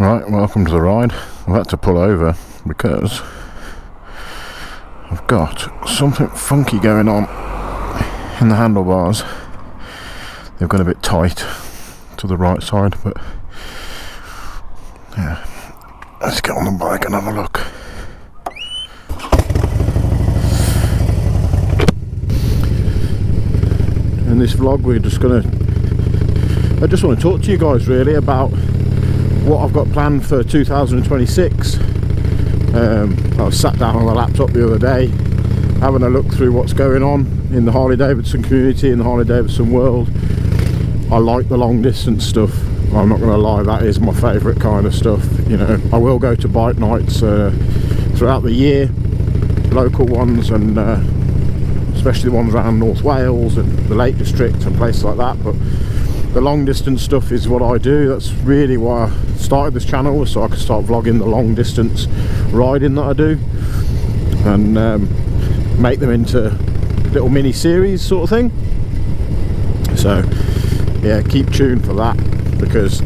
Right, welcome to the ride. I've had to pull over because I've got something funky going on in the handlebars. They've got a bit tight to the right side, but yeah, let's get on the bike and have a look. In this vlog I just want to talk to you guys really about what I've got planned for 2026. I sat down on the laptop the other day having a look through what's going on in the Harley Davidson community, in the Harley Davidson world. I like the long distance stuff. I'm not going to lie, that is my favourite kind of stuff. You know, I will go to bike nights throughout the year, local ones, and especially the ones around North Wales and the Lake District and places like that. But the long distance stuff is what I do. That's really why I started this channel, so I could start vlogging the long distance riding that I do and make them into little mini series sort of thing. So yeah, keep tuned for that because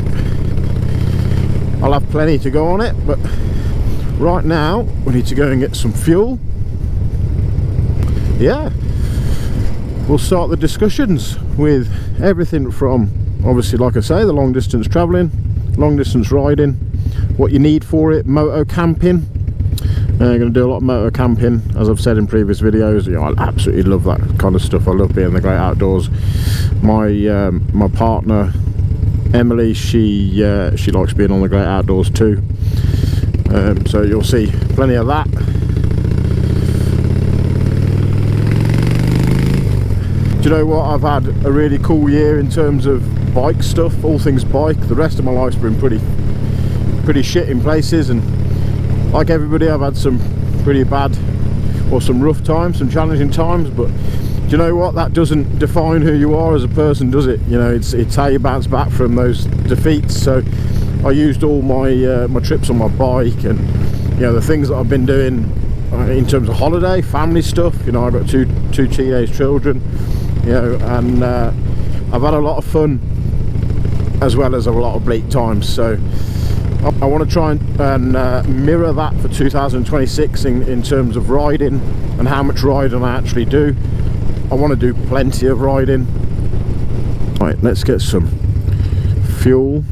I'll have plenty to go on it. But right now we need to go and get some fuel. Yeah, we'll start the discussions with everything from, obviously, like I say, the long distance travelling, long distance riding, what you need for it, moto camping. I'm going to do a lot of moto camping, as I've said in previous videos. You know, I absolutely love that kind of stuff. I love being in the great outdoors. My partner Emily, she likes being on the great outdoors too. So you'll see plenty of that. Do you know what? I've had a really cool year in terms of bike stuff, all things bike. The rest of my life's been pretty shit in places, and like everybody, I've had some pretty bad or some rough times, some challenging times. But do you know what? That doesn't define who you are as a person, does it? You know, it's how you bounce back from those defeats. So I used all my my trips on my bike, and you know, the things that I've been doing in terms of holiday, family stuff. You know, I've got two teenage children. You know, and I've had a lot of fun as well as a lot of bleak times. So I want to try and mirror that for 2026 in terms of riding and how much riding I actually do. I want to do plenty of riding. Right, let's get some fuel.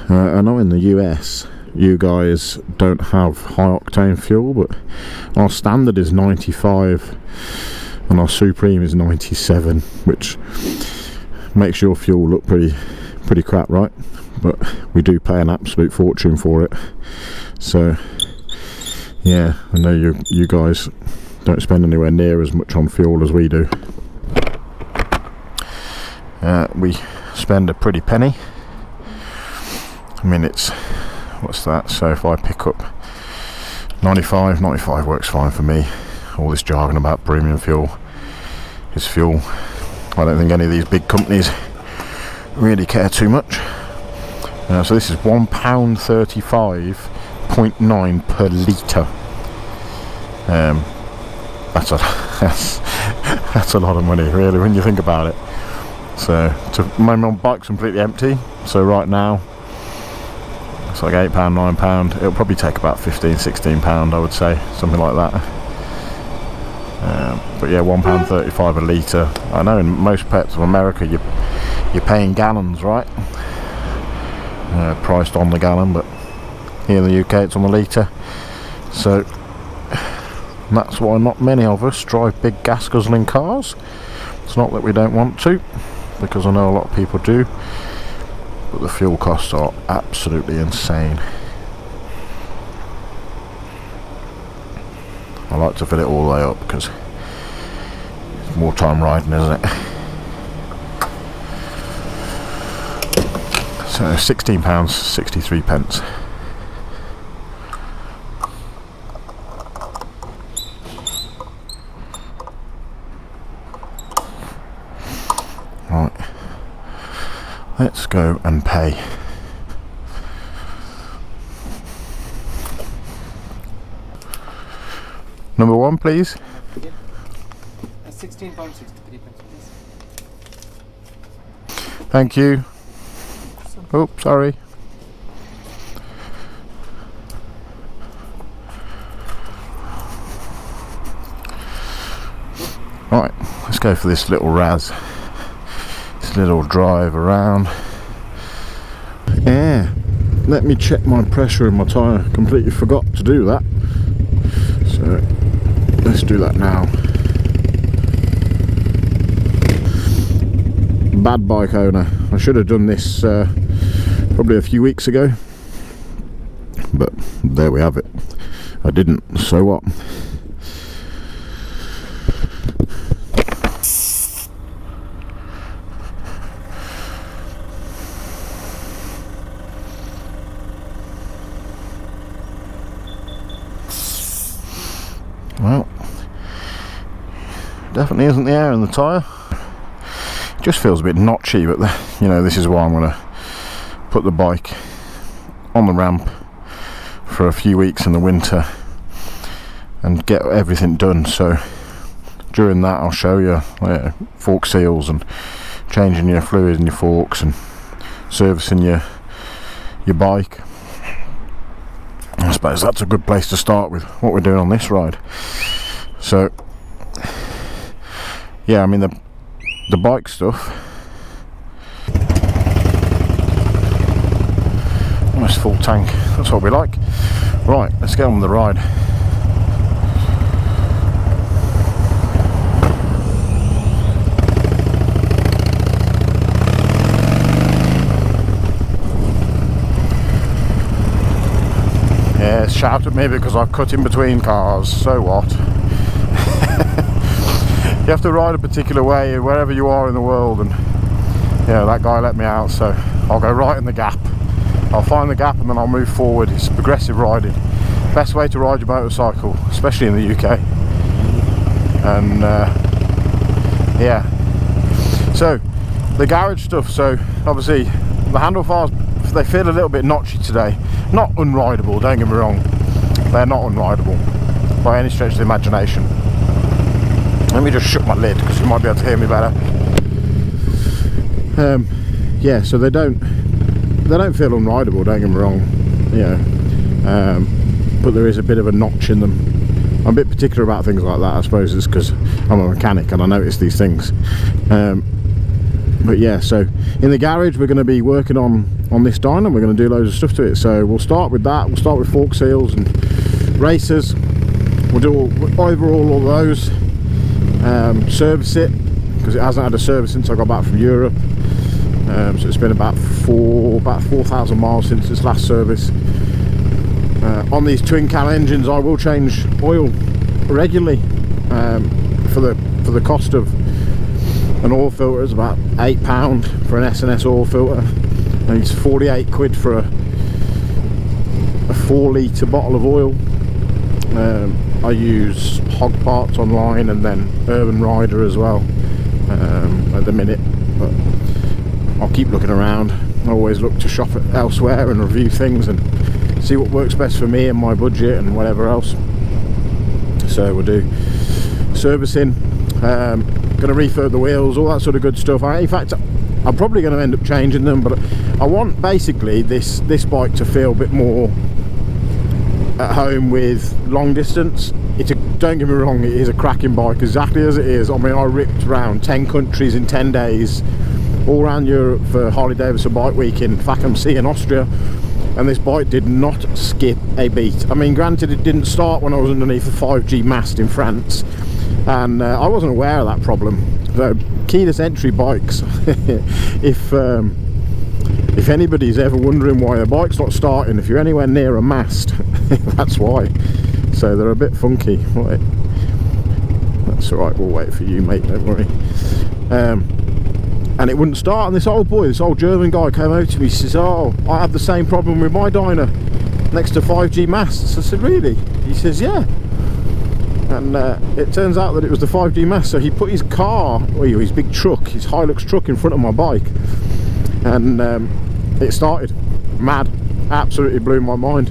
I know in the US you guys don't have high octane fuel, but our standard is 95 and our Supreme is 97, which makes your fuel look pretty crap, right? But we do pay an absolute fortune for it. So yeah, I know you guys don't spend anywhere near as much on fuel as we do. We spend a pretty penny. I mean, it's, what's that? So if I pick up 95 works fine for me. All this jargon about premium fuel is fuel. I don't think any of these big companies really care too much. So this is £1.35.9 per litre. That's a lot of money, really, when you think about it. So my bike's completely empty, so right now it's like £8, £9. It'll probably take about £15-16, I would say, something like that. But yeah, £1.35 a litre. I know in most parts of America you're paying gallons, right? Priced on the gallon, but here in the UK it's on the litre. So that's why not many of us drive big gas guzzling cars. It's not that we don't want to, because I know a lot of people do, but the fuel costs are absolutely insane. I like to fill it all the way up because it's more time riding, isn't it? So £16.63. Right, let's go and pay. Number one, please. £16.63, please. Thank you. Oops, sorry. Right, let's go for this little Raz. This little drive around. Yeah, let me check my pressure in my tyre. Completely forgot to do that. So let's do that now. Bad bike owner. I should have done this probably a few weeks ago, but there we have it. I didn't, so what? Well, definitely isn't the air in the tyre. It just feels a bit notchy, but you know, this is why I'm going to put the bike on the ramp for a few weeks in the winter and get everything done. So during that I'll show you fork seals and changing your fluid in your forks and servicing your bike. I suppose that's a good place to start with what we're doing on this ride. So yeah, I mean the bike stuff, almost full tank, that's what we like. Right, let's get on with the ride. Yeah, shout at me because I cut in between cars, so what? You have to ride a particular way wherever you are in the world, and yeah, that guy let me out, so I'll go right in the gap. I'll find the gap and then I'll move forward. It's progressive riding. Best way to ride your motorcycle, especially in the UK. And yeah, so the garage stuff. So obviously the handlebars, they feel a little bit notchy today. Not unrideable, don't get me wrong. They're not unrideable by any stretch of the imagination. Let me just shut my lid because you might be able to hear me better. Yeah, so they don't feel unrideable, don't get me wrong. Yeah, but there is a bit of a notch in them. I'm a bit particular about things like that. I suppose it's because I'm a mechanic and I notice these things. But yeah, so in the garage we're going to be working on this dyno. We're going to do loads of stuff to it. So we'll start with that. We'll start with fork seals and racers. We'll do overall all those. Service it because it hasn't had a service since I got back from Europe. So it's been about 4,000 miles since its last service. On these twin cam engines I will change oil regularly. For the cost of an oil filter is about £8 for an S&S oil filter, and it's 48 quid for a 4 litre bottle of oil. I use Hog Parts online and then Urban Rider as well at the minute, but I'll keep looking around. I always look to shop elsewhere and review things and see what works best for me and my budget and whatever else. So we'll do servicing, going to refurb the wheels, all that sort of good stuff. In fact, I'm probably going to end up changing them, but I want basically this bike to feel a bit more at home with long distance. Don't get me wrong, it is a cracking bike exactly as it is. I mean, I ripped around 10 countries in 10 days, all around Europe for Harley Davidson Bike Week in Fakham in Austria, and this bike did not skip a beat. I mean, granted, it didn't start when I was underneath a 5G mast in France, and I wasn't aware of that problem. So keyless entry bikes, if anybody's ever wondering why a bike's not starting, if you're anywhere near a mast, that's why. So they're a bit funky. Right. That's alright, we'll wait for you, mate, don't worry. And it wouldn't start, and this old German guy came over to me. He says, oh, I have the same problem with my dyno next to 5G masts. I said, really? He says, yeah. And it turns out that it was the 5G mast. So he put his car, or his big truck, his Hilux truck in front of my bike, and it started. Mad. Absolutely blew my mind.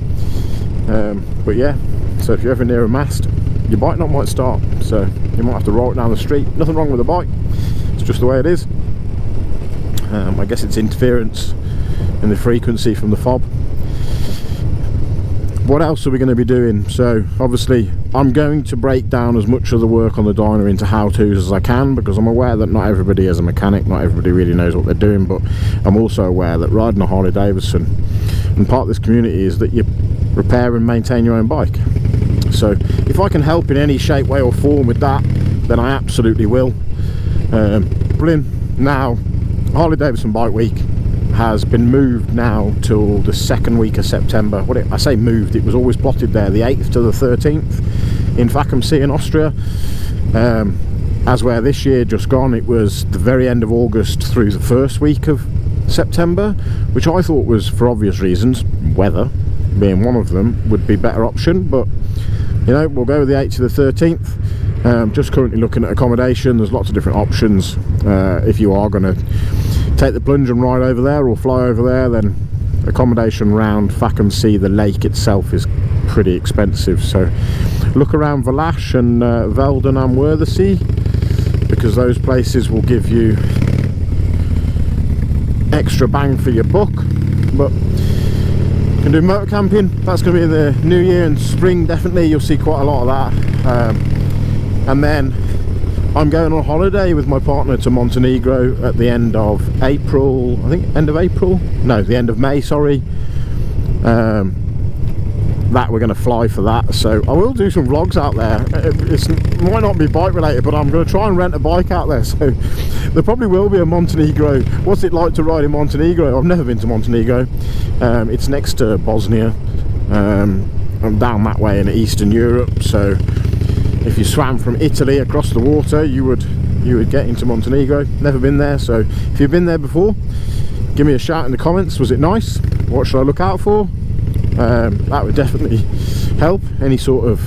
But yeah, so if you're ever near a mast, your bike not might start, so you might have to roll it down the street. Nothing wrong with the bike, it's just the way it is. I guess it's interference in the frequency from the fob. What else are we going to be doing? So obviously I'm going to break down as much of the work on the dyno into how-tos as I can, because I'm aware that not everybody is a mechanic, not everybody really knows what they're doing, but I'm also aware that riding a Harley Davidson, and part of this community is that you repair and maintain your own bike. So if I can help in any shape, way or form with that, then I absolutely will. Brilliant. Now, Harley Davidson Bike Week has been moved now till the second week of September. I say moved, it was always plotted there, the 8th to the 13th in Fackhamsee in Austria. As where this year just gone, it was the very end of August through the first week of September, which I thought was, for obvious reasons, weather being one of them, would be a better option, but you know, we'll go with the 8th to the 13th. Just currently looking at accommodation. There's lots of different options. If you are going to take the plunge and ride over there or fly over there, then accommodation round Fackhamsee, the lake itself, is pretty expensive. So look around Valash and Velden and Worthersea, because those places will give you extra bang for your buck. But you can do motor camping. That's going to be in the new year and spring, definitely. You'll see quite a lot of that. And then I'm going on holiday with my partner to Montenegro at the end of April. I think end of April? No, the end of May, sorry. That we're going to fly for that. So I will do some vlogs out there. It might not be bike related, but I'm going to try and rent a bike out there. So there probably will be a Montenegro. What's it like to ride in Montenegro? I've never been to Montenegro. It's next to Bosnia. I'm down that way in Eastern Europe. So if you swam from Italy across the water, you would get into Montenegro. Never been there, so if you've been there before, give me a shout in the comments. Was it nice? What should I look out for? That would definitely help any sort of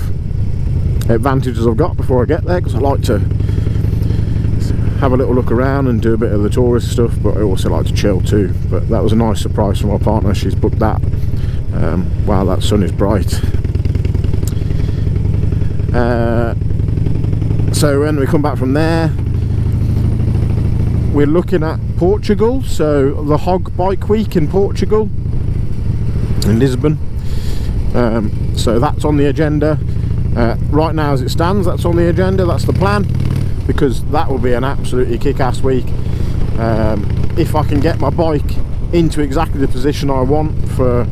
advantages I've got before I get there, because I like to have a little look around and do a bit of the tourist stuff, but I also like to chill too. But that was a nice surprise from my partner. She's booked that while that sun is bright. So when we come back from there, we're looking at Portugal, so the Hog Bike Week in Portugal, in Lisbon. So that's on the agenda. Right now as it stands, that's on the agenda, that's the plan, because that will be an absolutely kick-ass week. If I can get my bike into exactly the position I want for,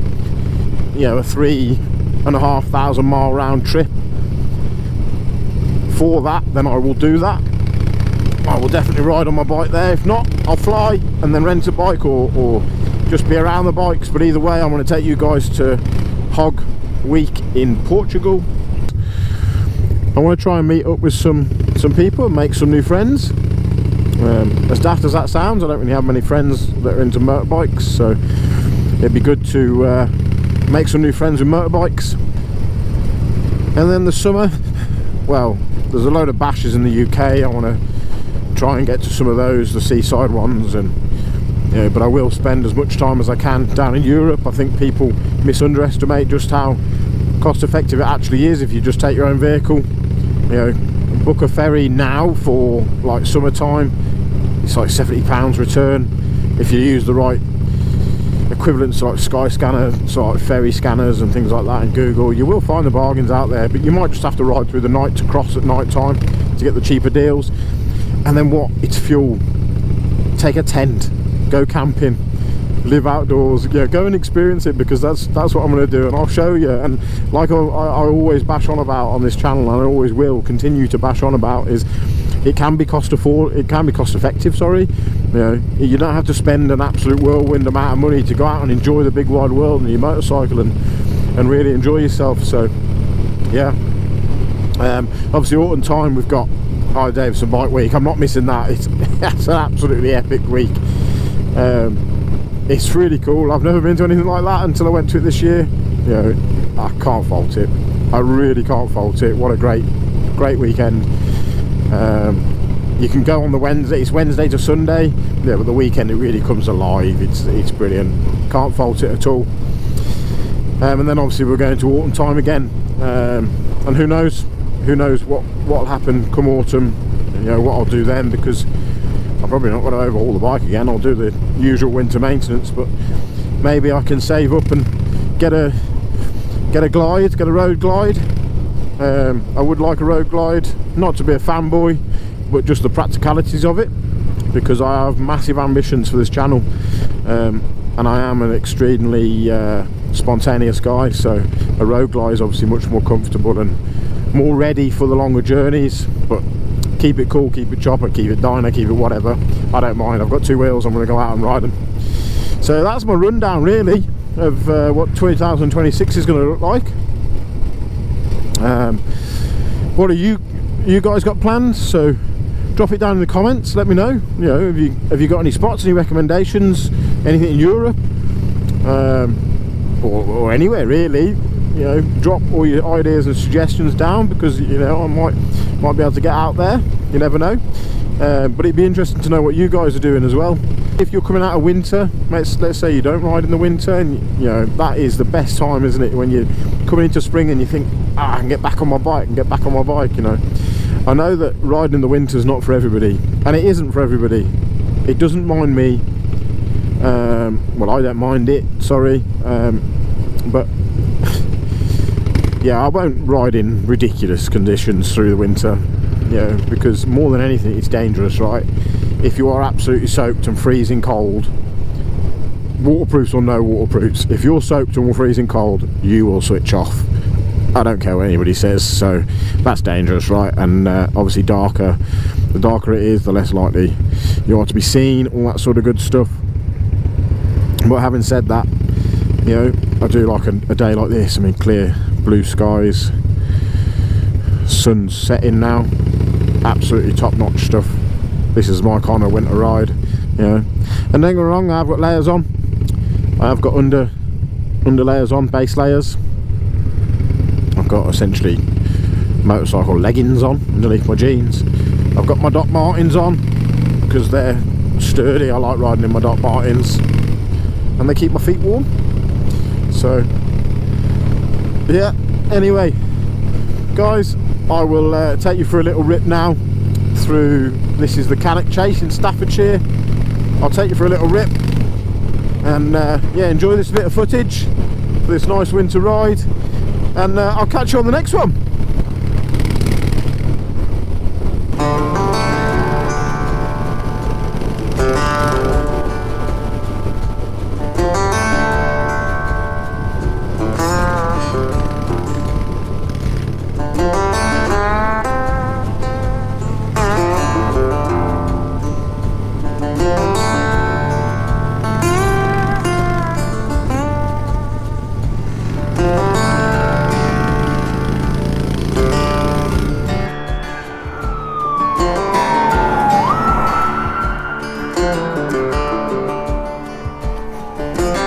you know, a 3,500 mile round trip, for that, then I will do that. I will definitely ride on my bike there. If not, I'll fly and then rent a bike, or just be around the bikes. But either way, I'm going to take you guys to Hog Week in Portugal. I want to try and meet up with some people and make some new friends. As daft as that sounds, I don't really have many friends that are into motorbikes, so it'd be good to make some new friends with motorbikes. And then the summer, well, there's a load of bashes in the UK. I want to try and get to some of those, the seaside ones, and you know, but I will spend as much time as I can down in Europe. I think people misunderestimate just how cost effective it actually is if you just take your own vehicle. You know, book a ferry now for like summertime, it's like £70 return. If you use the right equivalents like Skyscanner, so like ferry scanners and things like that in Google, you will find the bargains out there, but you might just have to ride through the night to cross at night time to get the cheaper deals. And then what? It's fuel. Take a tent, go camping, live outdoors, yeah, go and experience it, because that's what I'm going to do, and I'll show you. And like I always bash on about on this channel, and I always will continue to bash on about, is it can be cost effective, sorry. You know, you don't have to spend an absolute whirlwind amount of money to go out and enjoy the big wide world in your motorcycle and really enjoy yourself. So yeah, obviously autumn time we've got Harley Davidson Bike Week. I'm not missing that. It's an absolutely epic week. It's really cool. I've never been to anything like that until I went to it this year. You know, I can't fault it. I really can't fault it. What a great weekend. You can go on the Wednesday. It's Wednesday to Sunday. Yeah, but the weekend it really comes alive. It's brilliant. Can't fault it at all. And then obviously we're going to autumn time again. And who knows what will happen come autumn. You know what I'll do then, because I probably not going to overhaul the bike again. I'll do the usual winter maintenance, but maybe I can save up and get a road glide. I would like a road glide, not to be a fanboy, but just the practicalities of it, because I have massive ambitions for this channel, and I am an extremely spontaneous guy, so a road glide is obviously much more comfortable and more ready for the longer journeys. But keep it cool, keep it chopper, keep it dyno, keep it whatever, I don't mind. I've got 2 wheels, I'm going to go out and ride them. So that's my rundown really of what 2026 is going to look like. What are you guys got planned? So drop it down in the comments, let me know. You know, have you got any spots, any recommendations, anything in Europe, or anywhere really. You know, drop all your ideas and suggestions down, because you know I might be able to get out there, you never know. But it'd be interesting to know what you guys are doing as well. If you're coming out of winter, let's say you don't ride in the winter, and you know that is the best time, isn't it, when you're coming into spring and you think, I can get back on my bike, you know. I know that riding in the winter is not for everybody, and it isn't for everybody. It doesn't mind me, well, I don't mind it, sorry, but yeah, I won't ride in ridiculous conditions through the winter, you know, because more than anything it's dangerous, right? If you are absolutely soaked and freezing cold, waterproofs or no waterproofs, if you're soaked and freezing cold, you will switch off. I don't care what anybody says, so that's dangerous, right? And obviously the darker it is, the less likely you are to be seen, all that sort of good stuff. But having said that, you know, I do like a day like this. I mean, clear blue skies, sun's setting now, absolutely top-notch stuff. This is my kind of winter ride, you know. And don't get me wrong, I've got layers on. I have got under layers on, base layers. I've got essentially motorcycle leggings on underneath my jeans. I've got my Doc Martens on because they're sturdy. I like riding in my Doc Martens, and they keep my feet warm. So yeah, anyway guys, I will take you for a little rip now through, this is the Cannock Chase in Staffordshire. I'll take you for a little rip and yeah, enjoy this bit of footage for this nice winter ride, and I'll catch you on the next one.